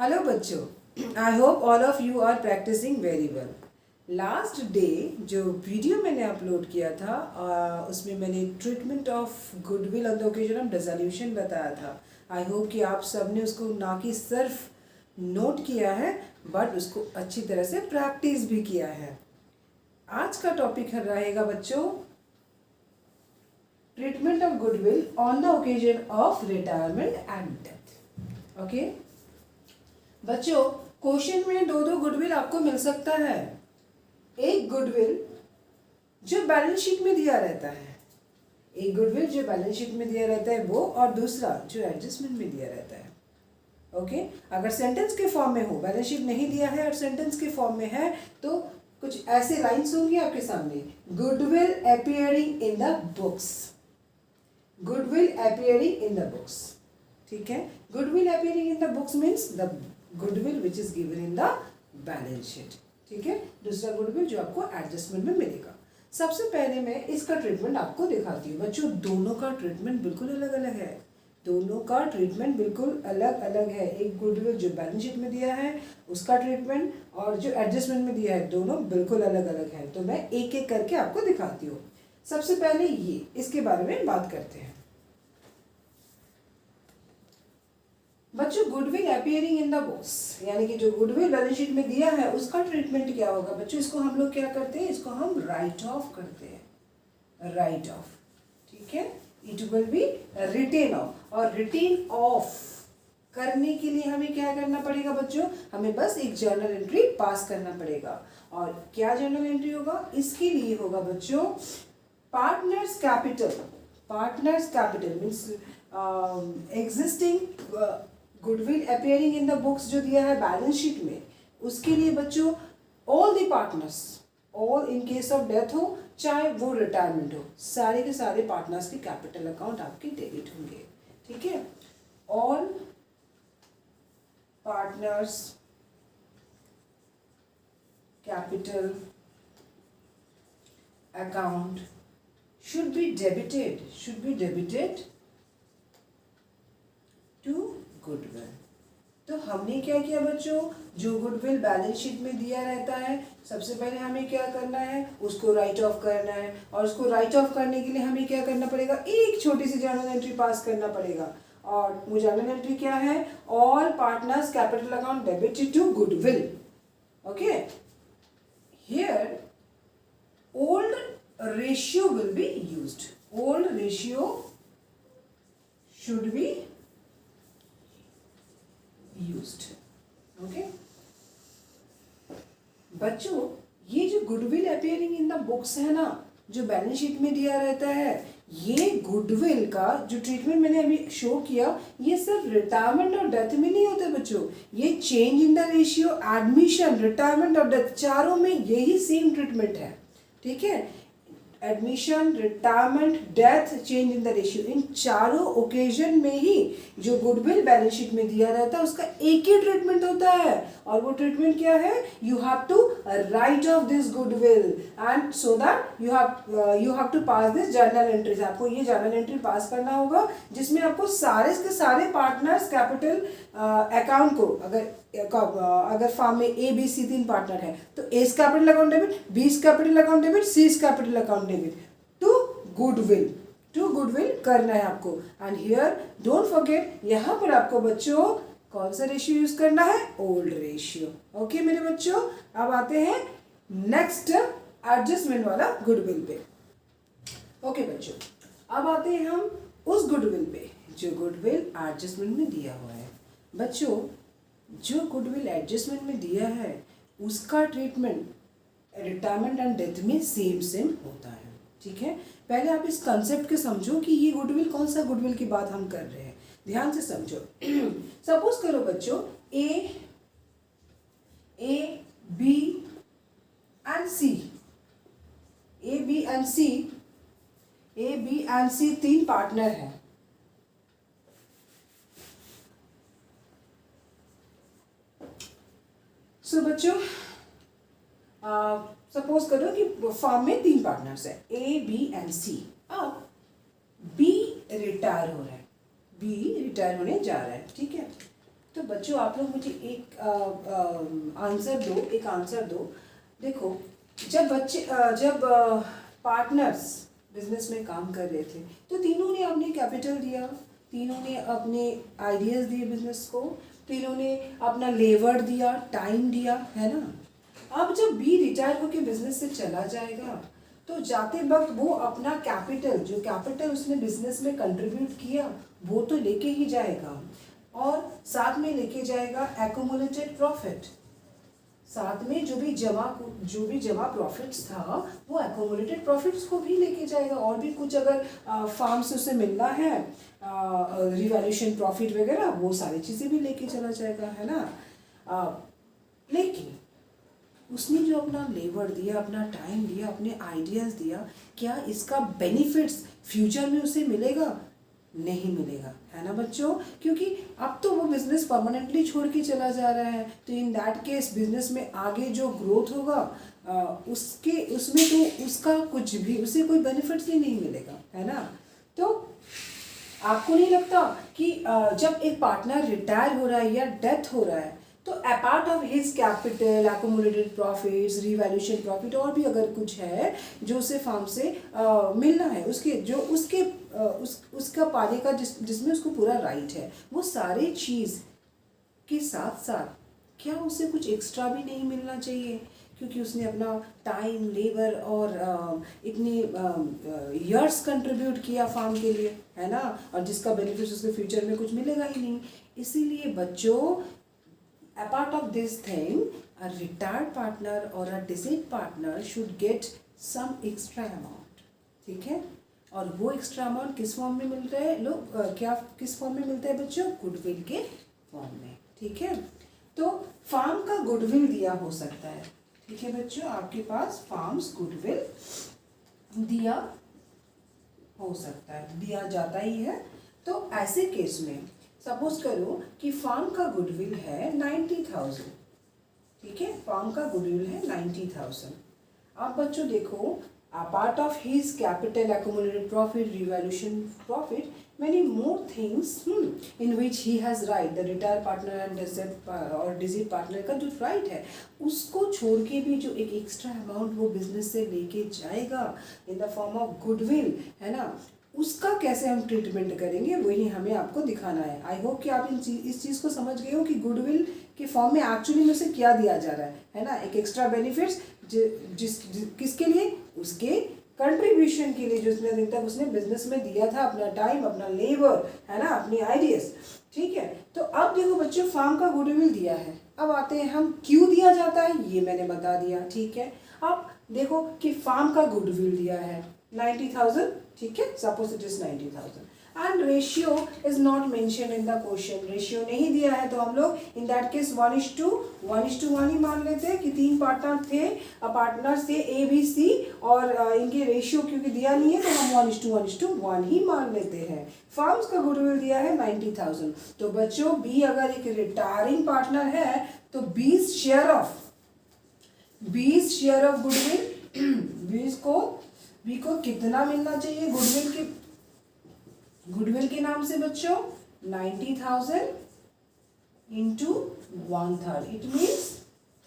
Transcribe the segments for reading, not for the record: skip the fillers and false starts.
Hello बच्चों, I hope all of you are practising very well. Last day जो video मैंने upload किया था उसमें मैंने treatment of goodwill on the occasion of dissolution बताया था। आई होप कि आप सब ने उसको ना कि सिर्फ नोट किया है बट उसको अच्छी तरह से प्रैक्टिस भी किया है। आज का टॉपिक रहेगा बच्चों treatment of goodwill on the occasion of retirement and death. Okay बच्चों, क्वेश्चन में दो गुडविल आपको मिल सकता है। एक गुडविल जो बैलेंस शीट में दिया रहता है, एक गुडविल जो बैलेंस शीट में दिया रहता है वो, और दूसरा जो एडजस्टमेंट में दिया रहता है। ओके अगर सेंटेंस के फॉर्म में हो, बैलेंस शीट नहीं दिया है और सेंटेंस के फॉर्म में है तो कुछ ऐसे लाइन्स होंगी आपके सामने, goodwill appearing in the books, goodwill appearing in the books. ठीक है, goodwill appearing in the books means the goodwill which is given in the balance sheet. ठीक है, दूसरा गुडविल जो आपको एडजस्टमेंट में मिलेगा। सबसे पहले मैं इसका ट्रीटमेंट आपको दिखाती हूँ। बच्चों दोनों का ट्रीटमेंट बिल्कुल अलग अलग है, दोनों का ट्रीटमेंट बिल्कुल अलग अलग है। एक गुडविल जो बैलेंस शीट में दिया है उसका ट्रीटमेंट और जो एडजस्टमेंट में दिया है दोनों बिल्कुल अलग अलग है। तो मैं एक एक करके आपको दिखाती हूँ। सबसे पहले ये इसके बारे में बात करते हैं। बच्चों goodwill appearing in the books यानी कि जो गुडविल बैलेंस शीट में दिया है उसका ट्रीटमेंट क्या होगा बच्चों, इसको हम लोग क्या करते हैं, इसको हम राइट ऑफ करते हैं, राइट ऑफ। ठीक है, it will be written off, और रिटेन ऑफ करने के लिए हमें क्या करना पड़ेगा बच्चों, हमें बस एक जर्नल एंट्री पास करना पड़ेगा। और क्या जर्नल एंट्री होगा, इसके लिए होगा बच्चों partners capital. Partners capital means existing goodwill appearing in the books जो दिया है बैलेंस शीट में, उसके लिए बच्चों all the partners, all in case of death हो चाहे वो रिटायरमेंट हो, सारे के सारे पार्टनर्स के कैपिटल अकाउंट आपके डेबिट होंगे। ठीक है, all partners capital account should be debited to goodwill। तो हमने क्या किया बच्चों, जो गुडविल बैलेंस शीट में दिया रहता है सबसे पहले हमें क्या करना है, उसको राइट ऑफ करना है। और उसको राइट ऑफ करने के लिए हमें क्या करना पड़ेगा, एक छोटी सी जर्नल एंट्री पास करना पड़ेगा। और वो जर्नल एंट्री क्या है, all partners capital account debited to goodwill. Okay, here old ratio will be used, old ratio should be used। okay बच्चों ये जो goodwill appearing in the books है ना, जो बैलेंस शीट में दिया रहता है, ये गुडविल का जो ट्रीटमेंट मैंने अभी शो किया ये सिर्फ रिटायरमेंट और डेथ में नहीं होता बच्चों, ये change in the ratio, admission, retirement और डेथ चारों में यही सेम ट्रीटमेंट है। ठीक है, admission, retirement, death, change in the ratio, इन चारों ओकेजन में ही जो गुडविल बैलेंस शीट में दिया रहता है उसका एक ही ट्रीटमेंट होता है। और वो ट्रीटमेंट क्या है, you have to write off this goodwill and so that you have to pass this journal entries. आपको ये जर्नल एंट्री पास करना होगा जिसमें आपको सारे के सारे पार्टनर्स कैपिटल अकाउंट को, अगर फॉर्म में ए बी सी 3 पार्टनर है तो A's capital account debit, B's capital account debit, C's capital account debit to goodwill करना है आपको। एंड हियर डोंट फॉरगेट, यहाँ पर आपको बच्चों कौन सा रेशियो यूज करना है, ओल्ड रेशियो। ओके मेरे बच्चों, अब आते हैं नेक्स्ट एडजस्टमेंट वाला गुडविल पे। ओके बच्चों, अब आते हैं हम उस गुडविल पे जो गुडविल एडजस्टमेंट में दिया हुआ है। बच्चों जो गुडविल एडजस्टमेंट में दिया है उसका ट्रीटमेंट रिटायरमेंट एंड डेथ में सेम होता है। ठीक है, पहले आप इस कंसेप्ट के समझो कि ये गुडविल कौन सा गुडविल की बात हम कर रहे हैं, ध्यान से समझो। सपोज करो बच्चों A B and C, A B and C 3 partner हैं। सो बच्चों सपोज करो कि फॉर्म में 3 पार्टनर्स है ए बी एंड सी। अब बी रिटायर हो रहा है, बी रिटायर होने जा रहा है। ठीक है, तो बच्चों आप लोग मुझे एक आंसर दो। देखो, जब पार्टनर्स बिजनेस में काम कर रहे थे तो तीनों ने अपने कैपिटल दिया, तीनों ने अपने आइडियाज़ दिए बिजनेस को, तीनों ने अपना लेबर दिया, टाइम दिया, है ना। अब जब बी रिटायर होकर बिजनेस से चला जाएगा तो जाते वक्त वो अपना कैपिटल, जो कैपिटल उसने बिजनेस में कंट्रीब्यूट किया, वो तो लेके ही जाएगा, और साथ में लेके जाएगा एक्यूमुलेटेड प्रॉफिट। साथ में जो भी जमा प्रॉफिट्स था वो एक्यूमुलेटेड प्रॉफिट्स को भी लेके जाएगा, और भी कुछ अगर फार्म से उसे मिलना है, रिवैल्यूएशन प्रॉफिट वगैरह, वो सारी चीज़ें भी लेके चला जाएगा, है ना। लेकिन उसने जो अपना लेबर दिया, अपना टाइम दिया, अपने आइडियाज़ दिया, क्या इसका बेनिफिट्स फ्यूचर में उसे मिलेगा? नहीं मिलेगा, है ना बच्चों। क्योंकि अब तो वो बिजनेस परमानेंटली छोड़ के चला जा रहा है, तो इन दैट केस बिजनेस में आगे जो ग्रोथ होगा उसमें तो उसका कुछ भी, उसे कोई बेनिफिट्स ही नहीं मिलेगा, है ना। तो आपको नहीं लगता कि जब एक पार्टनर रिटायर हो रहा है या डेथ हो रहा है तो apart of his capital, accumulated profits, revaluation profit, और भी अगर कुछ है जो उसे फार्म से मिलना है, उसका पाने का जिसमें उसको पूरा राइट है, वो सारे चीज़ के साथ साथ क्या उसे कुछ एक्स्ट्रा भी नहीं मिलना चाहिए? क्योंकि उसने अपना टाइम, लेबर और इतने ईयर्स कंट्रीब्यूट किया फार्म के लिए, है ना, और जिसका बेनिफिट उसके फ्यूचर में कुछ मिलेगा ही नहीं। इसीलिए बच्चों, apart of this thing, a retired partner or a deceased partner should get some extra amount, ठीक है। और वो एक्स्ट्रा अमाउंट किस फॉर्म में मिल रहा है किस फॉर्म में मिलता है बच्चों? गुडविल के फॉर्म में, ठीक है। तो फार्म का गुडविल दिया हो सकता है, ठीक है बच्चों, आपके पास फार्म्स गुडविल दिया हो सकता है, दिया जाता ही है। तो ऐसे केस में सपोज करो कि फार्म का गुडविल है 90,000, ठीक है, फार्म का गुडविल है 90,000। अब बच्चों देखो, apart of his capital, accumulated profit, revaluation profit, many more things in which he has right, the retired partner and deceased partner का जो राइट है, उसको छोड़ के भी जो एक एक्स्ट्रा अमाउंट वो बिजनेस से लेके जाएगा in the form of goodwill, है ना, उसका कैसे हम ट्रीटमेंट करेंगे वही हमें आपको दिखाना है। आई होप कि आप इस चीज़ को समझ गए हो कि गुडविल के फॉर्म में एक्चुअली में उसे क्या दिया जा रहा है ना, एक एक्स्ट्रा बेनिफिट्स किसके लिए? उसके कंट्रीब्यूशन के लिए, जो इतने दिन तक उसने बिजनेस में दिया था, अपना टाइम, अपना लेबर, है ना, अपनी आइडियाज, ठीक है। तो अब देखो बच्चों, फार्म का गुडविल दिया है, अब आते हैं हम क्यों दिया जाता है, ये मैंने बता दिया, ठीक है। अब देखो कि फार्म का गुडविल दिया है 90,000, ठीक है, suppose it is 90,000 and ratio is not mention in the question, ratio नहीं दिया है, तो हम लोग इन दैट केस 1:1 ही मान लेते हैं कि 3 पार्टनर थे, पार्टनर्स थे ए बी सी, और इनके रेशियो क्योंकि दिया नहीं है तो हम 1:1 ही मान लेते हैं। फार्म्स का गुडविल दिया है 90,000, तो बच्चों बी अगर एक रिटायरिंग पार्टनर है तो 20 शेयर ऑफ गुडविल, बी को कितना मिलना चाहिए गुडविल के नाम से बच्चों? 90,000 इंटू 1/3, इट मीन्स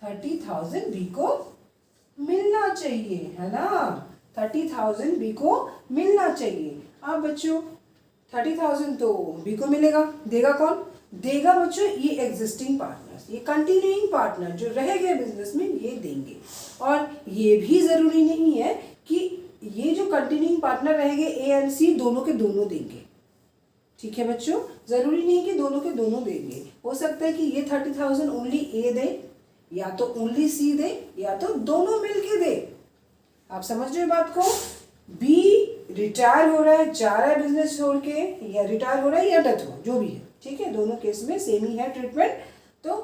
30,000 बी को मिलना चाहिए, है ना, 30,000 बी को मिलना चाहिए। अब बच्चों 30,000 तो बी को मिलेगा, देगा कौन? देगा बच्चों ये एग्जिस्टिंग पार्टनर्स, ये कंटिन्यूइंग पार्टनर जो रह गए बिजनेस में, ये देंगे। और ये भी जरूरी नहीं है कि ये जो कंटिन्यूइंग पार्टनर रहेंगे ए एंड सी, दोनों के दोनों देंगे, ठीक है बच्चों, जरूरी नहीं कि दोनों के दोनों देंगे। हो सकता है कि ये 30,000 ओनली ए दे, या तो ओनली सी दे, या तो दोनों मिलके दे। आप समझ रहे हो बात को? बी रिटायर हो रहा है, जा रहा है बिजनेस छोड़ के, या रिटायर हो रहा है या डेथ हो, जो भी है, ठीक है, दोनों केस में सेम ही है ट्रीटमेंट। तो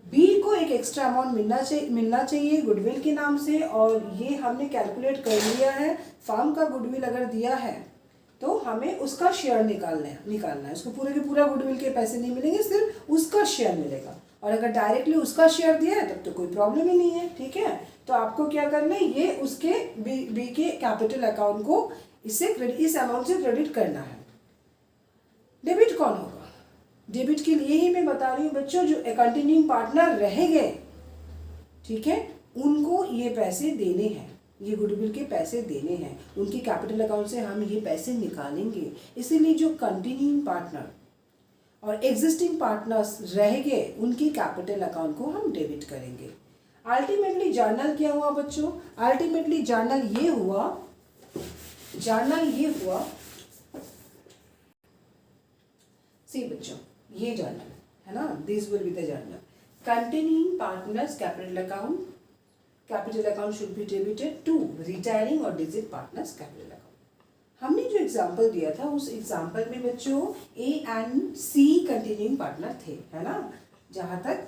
बी को एक एक्स्ट्रा अमाउंट मिलना चाहिए गुडविल के नाम से, और ये हमने कैलकुलेट कर लिया है। फार्म का गुडविल अगर दिया है तो हमें उसका शेयर निकालना है। उसको पूरे के पूरा गुडविल के पैसे नहीं मिलेंगे, सिर्फ उसका शेयर मिलेगा। और अगर डायरेक्टली उसका शेयर दिया है तब तो कोई प्रॉब्लम ही नहीं है, ठीक है। तो आपको क्या करना है, ये उसके बी के कैपिटल अकाउंट को इस अमाउंट से क्रेडिट करना है। डेबिट कौन होगा? डेबिट के लिए ही मैं बता रही हूँ बच्चों, जो कंटिन्यूइंग पार्टनर रह गए, ठीक है, उनको ये पैसे देने हैं, ये गुडविल के पैसे देने हैं, उनकी कैपिटल अकाउंट से हम ये पैसे निकालेंगे। इसीलिए जो कंटिन्यूइंग पार्टनर और एग्जिस्टिंग पार्टनर्स रह गए उनकी कैपिटल अकाउंट को हम डेबिट करेंगे। अल्टीमेटली जर्नल क्या हुआ बच्चों? अल्टीमेटली जर्नल ये हुआ सी बच्चों, ये जर्नल है ना, this will be the journal. Continuing partners capital account should be debited to retiring or deceased partners capital account. हमने जो एग्जांपल दिया था उस एग्जांपल में बच्चों A and C continuing partner थे, है ना, जहां तक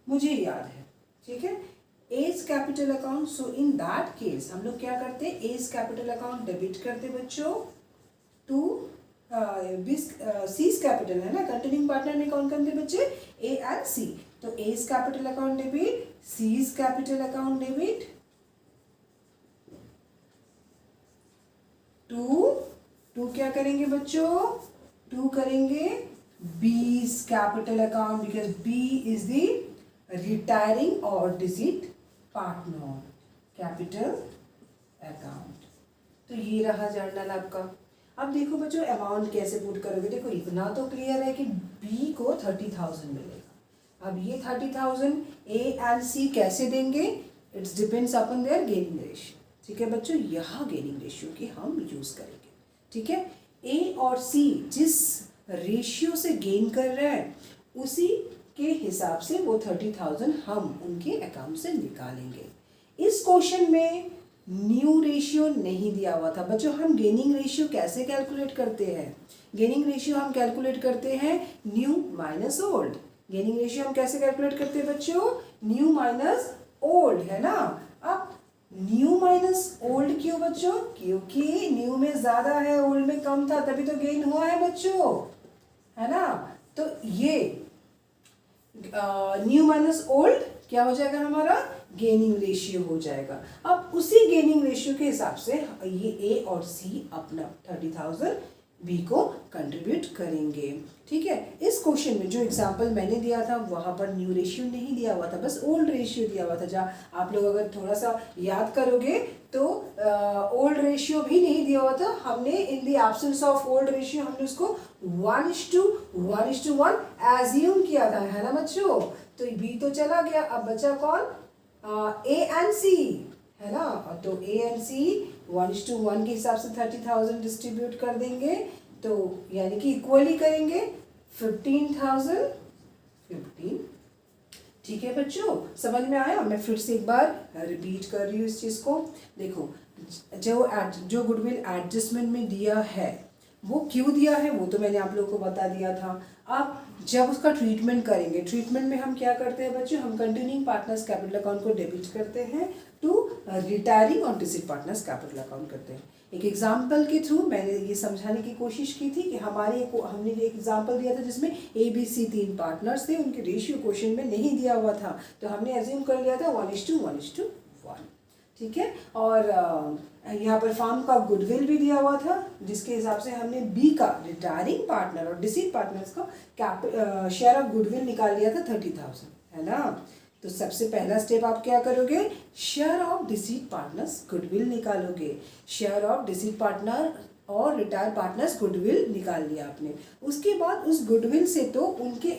मुझे याद है, ठीक है। A's capital account, so in that case हम लोग क्या करते, एज कैपिटल अकाउंट डेबिट करते बच्चों टू सीज कैपिटल, है ना, कंटिन्यूइंग पार्टनर में कौन कौन थे बच्चे, ए एंड सी, तो A's capital account debit, C's capital account debit to क्या करेंगे बच्चों, टू करेंगे B's capital account, because B is the retiring or deceased partner capital account. तो ये रहा जर्नल आपका। अब देखो बच्चों अमाउंट कैसे पुट करोगे, देखो इतना तो क्लियर है कि बी को 30,000 मिलेगा। अब ये 30,000 ए एंड सी कैसे देंगे, it's depends upon their gaining ratio, ठीक है बच्चों, यहाँ गेनिंग रेशियो की हम यूज करेंगे, ठीक है। ए और सी जिस रेशियो से गेन कर रहे हैं उसी के हिसाब से वो 30,000 हम उनके अकाउंट से निकालेंगे। इस क्वेश्चन में न्यू रेशियो नहीं दिया हुआ था बच्चों। हम गेनिंग रेशियो कैसे कैलकुलेट करते हैं, गेनिंग रेशियो हम कैलकुलेट करते हैं new minus old. Gaining ratio हम कैसे कैलकुलेट करते हैं बच्चों, न्यू माइनस ओल्ड, है ना। अब न्यू माइनस ओल्ड क्यों बच्चों, क्योंकि न्यू में ज्यादा है ओल्ड में कम था, तभी तो गेन हुआ है बच्चों, है ना। तो ये न्यू माइनस ओल्ड क्या हो जाएगा हमारा, गेनिंग रेशियो हो जाएगा। अब उसी गेनिंग रेशियो के हिसाब से ये ए और सी अपना 30,000 बी को कंट्रीब्यूट करेंगे, ठीक है। इस क्वेश्चन में जो एग्जांपल मैंने दिया था वहां पर न्यू रेशियो नहीं दिया हुआ था, बस ओल्ड रेशियो दिया हुआ था। जहाँ आप लोग अगर थोड़ा सा याद करोगे तो ओल्ड रेशियो भी नहीं दिया हुआ था, हमने in the absence of old ratio हमने उसको 1:1 एज्यूम किया था, है ना बच्चों। तो बी तो चला गया, अब बचा कौन, ए एंड सी, है ना। तो ए एंड सी 1:1 के हिसाब से 30,000 डिस्ट्रीब्यूट कर देंगे, तो यानी कि इक्वली करेंगे 15,000 15, ठीक है बच्चों, समझ में आया। मैं फिर से एक बार रिपीट कर रही हूँ इस चीज को। देखो जो गुडविल एडजस्टमेंट में दिया है वो क्यों दिया है वो तो मैंने आप लोगों को बता दिया था। अब जब उसका ट्रीटमेंट करेंगे, ट्रीटमेंट में हम क्या करते हैं बच्चों, हम कंटिन्यूइंग पार्टनर्स कैपिटल अकाउंट को डेबिट करते हैं to retiring or deceased partners capital account करते हैं। एक एग्जाम्पल के थ्रू मैंने ये समझाने की कोशिश की थी कि हमने एक एग्जाम्पल दिया था जिसमें ABC 3 पार्टनर्स थे, उनके रेशियो क्वेश्चन में नहीं दिया हुआ था, तो हमने एज्यूम कर लिया था 1:1, ठीक है। और यहाँ पर फार्म का गुडविल भी दिया हुआ था, जिसके हिसाब से हमने बी का रिटायरिंग पार्टनर और डिसीट पार्टनर्स का शेयर ऑफ गुडविल निकाल लिया था 30,000, है ना। तो सबसे पहला स्टेप आप क्या करोगे, share of deceit partners goodwill निकालोगे। शेयर ऑफ डिसीट पार्टनर और रिटायर पार्टनर्स गुडविल निकाल लिया आपने। उसके बाद उस गुडविल से तो उनके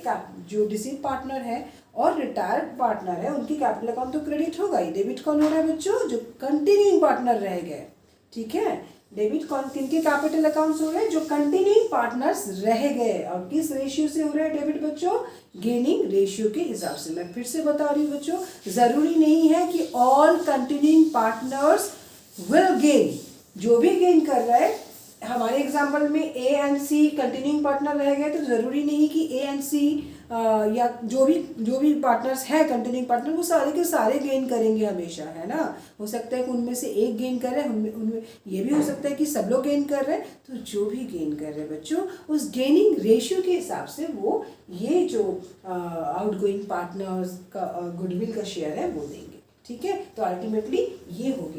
जो डिसीट पार्टनर है और रिटायर्ड पार्टनर है उनकी कैपिटल अकाउंट तो क्रेडिट होगा ही। डेबिट कौन हो रहा है बच्चों, जो कंटिन्यूइंग पार्टनर रह गए, ठीक है। डेबिट कौन, किनके कैपिटल अकाउंट्स हो रहे हैं, जो कंटिन्यूइंग पार्टनर्स रह गए। और किस रेशियो से हो रहा है डेबिट बच्चों, गेनिंग रेशियो के हिसाब से। मैं फिर से बता रही हूँ बच्चों, जरूरी नहीं है कि all continuing partners will gain, जो भी गेन कर रहा है। हमारे एग्जाम्पल में A and C continuing partner रह गए, तो जरूरी नहीं कि ए एंड सी या जो भी पार्टनर्स है कंटिन्यूइंग पार्टनर वो सारे के सारे गेन करेंगे हमेशा, है ना। हो सकता है कि उनमें से एक गेन कर रहे हैं, उनमें ये भी हो सकता है कि सब लोग गेन कर रहे हैं। तो जो भी गेन कर रहे हैं बच्चों, उस गेनिंग रेशियो के हिसाब से वो ये जो आउटगोइंग पार्टनर्स का गुडविल का शेयर है वो देंगे, ठीक है। तो अल्टीमेटली ये हो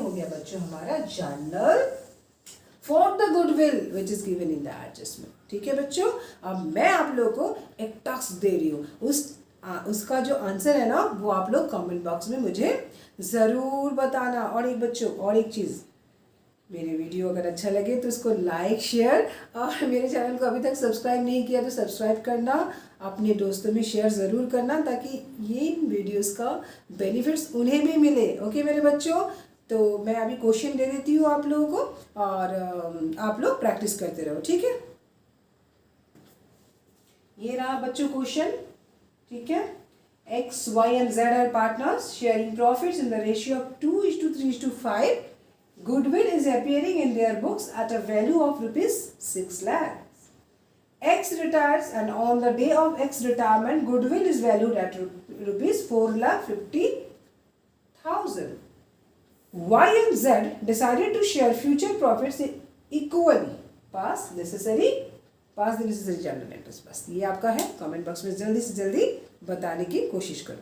गया बच्चों हमारा journal for the goodwill which is given in the adjustment. ठीक है बच्चों, अब मैं आप लोगों को एक टास्क दे रही हूँ, उसका जो आंसर है ना वो आप लोग कमेंट बॉक्स में मुझे ज़रूर बताना। और एक बच्चों, और एक चीज़, मेरे वीडियो अगर अच्छा लगे तो उसको लाइक शेयर, और मेरे चैनल को अभी तक सब्सक्राइब नहीं किया तो सब्सक्राइब करना, अपने दोस्तों में शेयर ज़रूर करना, ताकि ये वीडियोस का बेनिफिट्स उन्हें भी मिले। ओके मेरे बच्चों, तो मैं अभी क्वेश्चन दे देती हूँ आप लोगों को, और आप लोग प्रैक्टिस करते रहो, ठीक है। ये रहा बच्चों क्वेश्चन, ठीक है। X, Y and Z are partners sharing profits in the ratio of 2:3:5. Goodwill is appearing in their books at a value of rupees 6 lakhs. X retires, and on the day of X retirement, goodwill is valued at rupees 4,50,000. Y and Z decided to share future profits equally. Pass the necessary general entries. बस ये आपका है, comment box में जल्दी से जल्दी बताने की कोशिश करो।